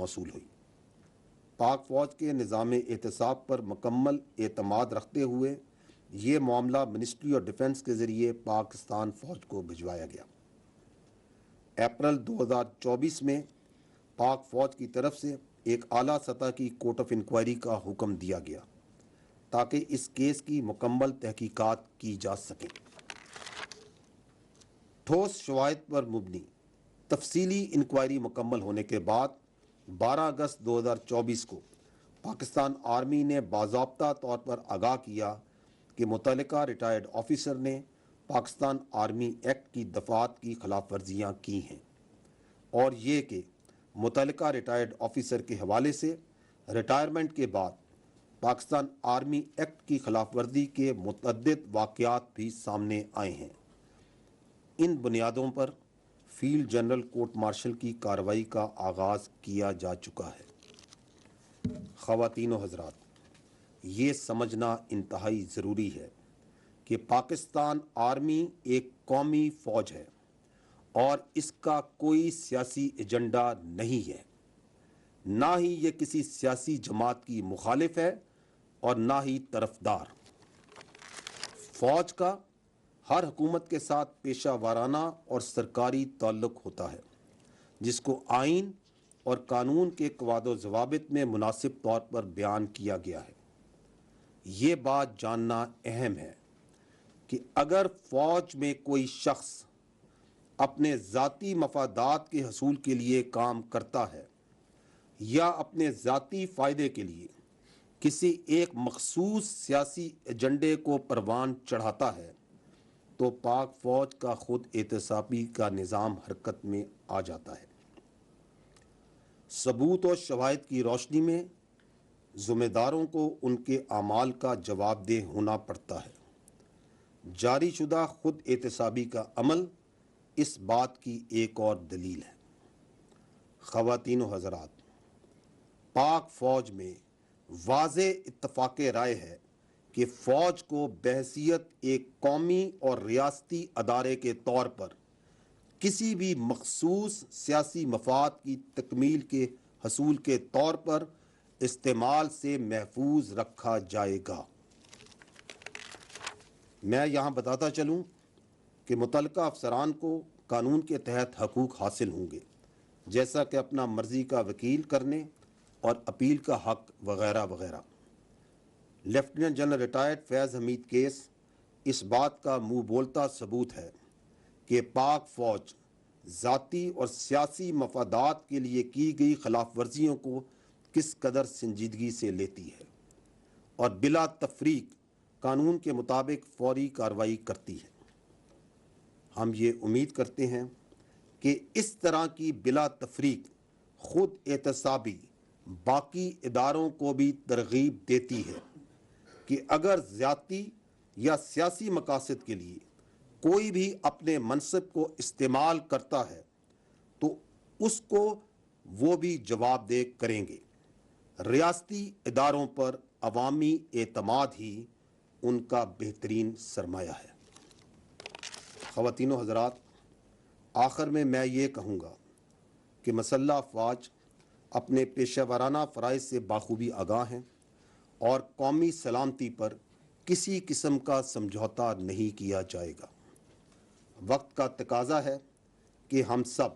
موصول ہوئی۔ پاک فوج کے نظام احتساب پر مکمل اعتماد رکھتے ہوئے یہ معاملہ منسٹری آف ڈیفنس کے ذریعے پاکستان فوج کو بھجوایا گیا۔ اپریل 2024 میں پاک فوج کی طرف سے ایک اعلیٰ سطح کی کورٹ آف انکوائری کا حکم دیا گیا تاکہ اس کیس کی مکمل تحقیقات کی جا سکیں۔ ٹھوس شواہد پر مبنی تفصیلی انکوائری مکمل ہونے کے بعد 12 اگست 2024 کو پاکستان آرمی نے باضابطہ طور پر آگاہ کیا کہ متعلقہ ریٹائرڈ آفیسر نے پاکستان آرمی ایکٹ کی دفعات کی خلاف ورزیاں کی ہیں، اور یہ کہ متعلقہ ریٹائرڈ آفیسر کے حوالے سے ریٹائرمنٹ کے بعد پاکستان آرمی ایکٹ کی خلاف ورزی کے متعدد واقعات بھی سامنے آئے ہیں۔ ان بنیادوں پر فیلڈ جنرل کورٹ مارشل کی کارروائی کا آغاز کیا جا چکا ہے۔ خواتین و حضرات، یہ سمجھنا انتہائی ضروری ہے کہ پاکستان آرمی ایک قومی فوج ہے اور اس کا کوئی سیاسی ایجنڈا نہیں ہے، نہ ہی یہ کسی سیاسی جماعت کی مخالف ہے اور نہ ہی طرفدار۔ فوج کا ہر حکومت کے ساتھ پیشہ وارانہ اور سرکاری تعلق ہوتا ہے، جس کو آئین اور قانون کے قواعد و ضوابط میں مناسب طور پر بیان کیا گیا ہے۔ یہ بات جاننا اہم ہے کہ اگر فوج میں کوئی شخص اپنے ذاتی مفادات کے حصول کے لیے کام کرتا ہے یا اپنے ذاتی فائدے کے لیے کسی ایک مخصوص سیاسی ایجنڈے کو پروان چڑھاتا ہے تو پاک فوج کا خود احتسابی کا نظام حرکت میں آ جاتا ہے۔ ثبوت و شواہد کی روشنی میں ذمہ داروں کو ان کے اعمال کا جواب دہ ہونا پڑتا ہے۔ جاری شدہ خود احتسابی کا عمل اس بات کی ایک اور دلیل ہے۔ خواتین و حضرات، پاک فوج میں واضح اتفاق رائے ہے کہ فوج کو بحیثیت ایک قومی اور ریاستی ادارے کے طور پر کسی بھی مخصوص سیاسی مفاد کی تکمیل کے حصول کے طور پر استعمال سے محفوظ رکھا جائے گا۔ میں یہاں بتاتا چلوں کہ متعلقہ افسران کو قانون کے تحت حقوق حاصل ہوں گے، جیسا کہ اپنا مرضی کا وکیل کرنے اور اپیل کا حق وغیرہ وغیرہ۔ لیفٹیننٹ جنرل ریٹائرڈ فیض حمید کیس اس بات کا منہ بولتا ثبوت ہے کہ پاک فوج ذاتی اور سیاسی مفادات کے لیے کی گئی خلاف ورزیوں کو کس قدر سنجیدگی سے لیتی ہے اور بلا تفریق قانون کے مطابق فوری کارروائی کرتی ہے۔ ہم یہ امید کرتے ہیں کہ اس طرح کی بلا تفریق خود احتسابی باقی اداروں کو بھی ترغیب دیتی ہے کہ اگر ذاتی یا سیاسی مقاصد کے لیے کوئی بھی اپنے منصب کو استعمال کرتا ہے تو اس کو وہ بھی جواب دہ کریں گے۔ ریاستی اداروں پر عوامی اعتماد ہی ان کا بہترین سرمایہ ہے۔ خواتین و حضرات، آخر میں یہ کہوں گا کہ مسلح افواج اپنے پیشہ ورانہ فرائض سے بخوبی آگاہ ہیں اور قومی سلامتی پر کسی قسم کا سمجھوتا نہیں کیا جائے گا۔ وقت کا تقاضا ہے کہ ہم سب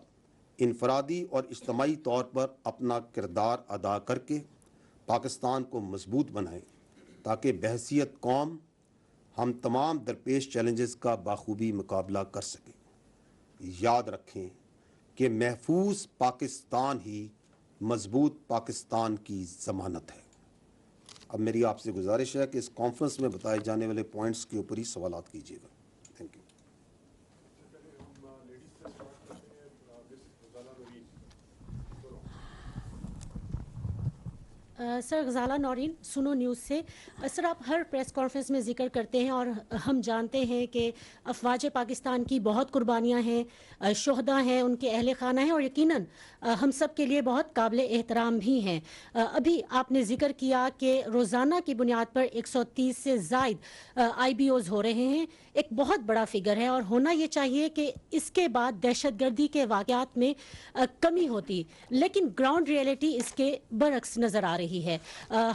انفرادی اور اجتماعی طور پر اپنا کردار ادا کر کے پاکستان کو مضبوط بنائیں تاکہ بحیثیت قوم ہم تمام درپیش چیلنجز کا بخوبی مقابلہ کر سکیں۔ یاد رکھیں کہ محفوظ پاکستان ہی مضبوط پاکستان کی ضمانت ہے۔ اب میری آپ سے گزارش ہے کہ اس کانفرنس میں بتائے جانے والے پوائنٹس کے اوپر ہی سوالات کیجیے گا۔ Thank you. Sir Ghazala Noreen Suno news سے. سر آپ ہر پریس کانفرنس میں ذکر کرتے ہیں اور ہم جانتے ہیں کہ افواج پاکستان کی بہت قربانیاں ہیں, شہداء ہیں, ان کے اہل خانہ ہیں, اور یقیناً ہم سب کے لیے بہت قابل احترام بھی ہیں. ابھی آپ نے ذکر کیا کہ روزانہ کی بنیاد پر 130 سے زائد آئی بی اوز ہو رہے ہیں. ایک بہت بڑا فگر ہے اور ہونا یہ چاہیے کہ اس کے بعد دہشت گردی کے واقعات میں کمی ہوتی, لیکن گراؤنڈ ریئلٹی اس کے برعکس نظر آ رہی ہے.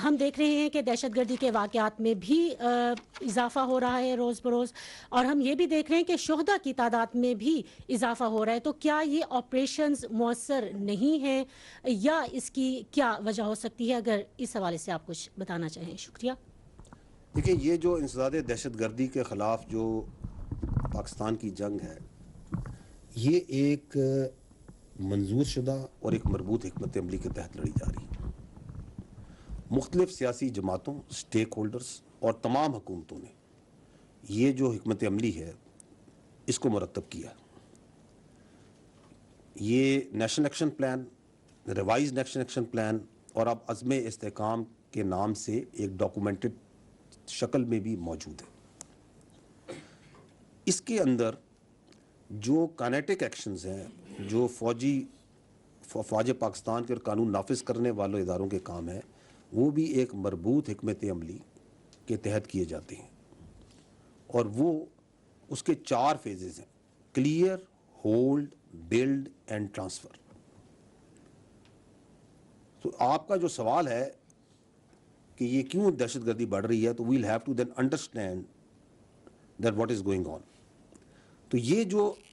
ہم دیکھ رہے ہیں کہ دہشت گردی کے واقعات میں بھی اضافہ ہو رہا ہے روز بروز, اور ہم یہ بھی دیکھ رہے ہیں کہ شہداء کی تعداد میں بھی اضافہ ہو رہا ہے. تو کیا یہ آپریشنز مؤثر نہیں ہیں یا اس کی کیا وجہ ہو سکتی ہے؟ اگر اس حوالے سے آپ کچھ بتانا چاہیں. شکریہ. دیکھیں, یہ جو انسداد دہشت گردی کے خلاف جو پاکستان کی جنگ ہے, یہ ایک منظور شدہ اور ایک مربوط حکمت عملی کے تحت لڑی جا رہی ہے. مختلف سیاسی جماعتوں, سٹیک ہولڈرز اور تمام حکومتوں نے یہ جو حکمت عملی ہے اس کو مرتب کیا. یہ national action plan, revise national action plan, اور اب عزم استحکام کے نام سے ایک ڈاکومنٹڈ شکل میں بھی موجود ہے. اس کے اندر جو کائنیٹک ایکشنز ہیں, جو فوج پاکستان کے اور قانون نافذ کرنے والوں اداروں کے کام ہیں, وہ بھی ایک مربوط حکمت عملی کے تحت کیے جاتے ہیں. اور وہ اس کے 4 فیزز ہیں: clear, hold, build and transfer. تو آپ کا جو سوال ہے کہ یہ کیوں دہشت گردی بڑھ رہی ہے, تو we'll have to then understand that what is going on. تو یہ جو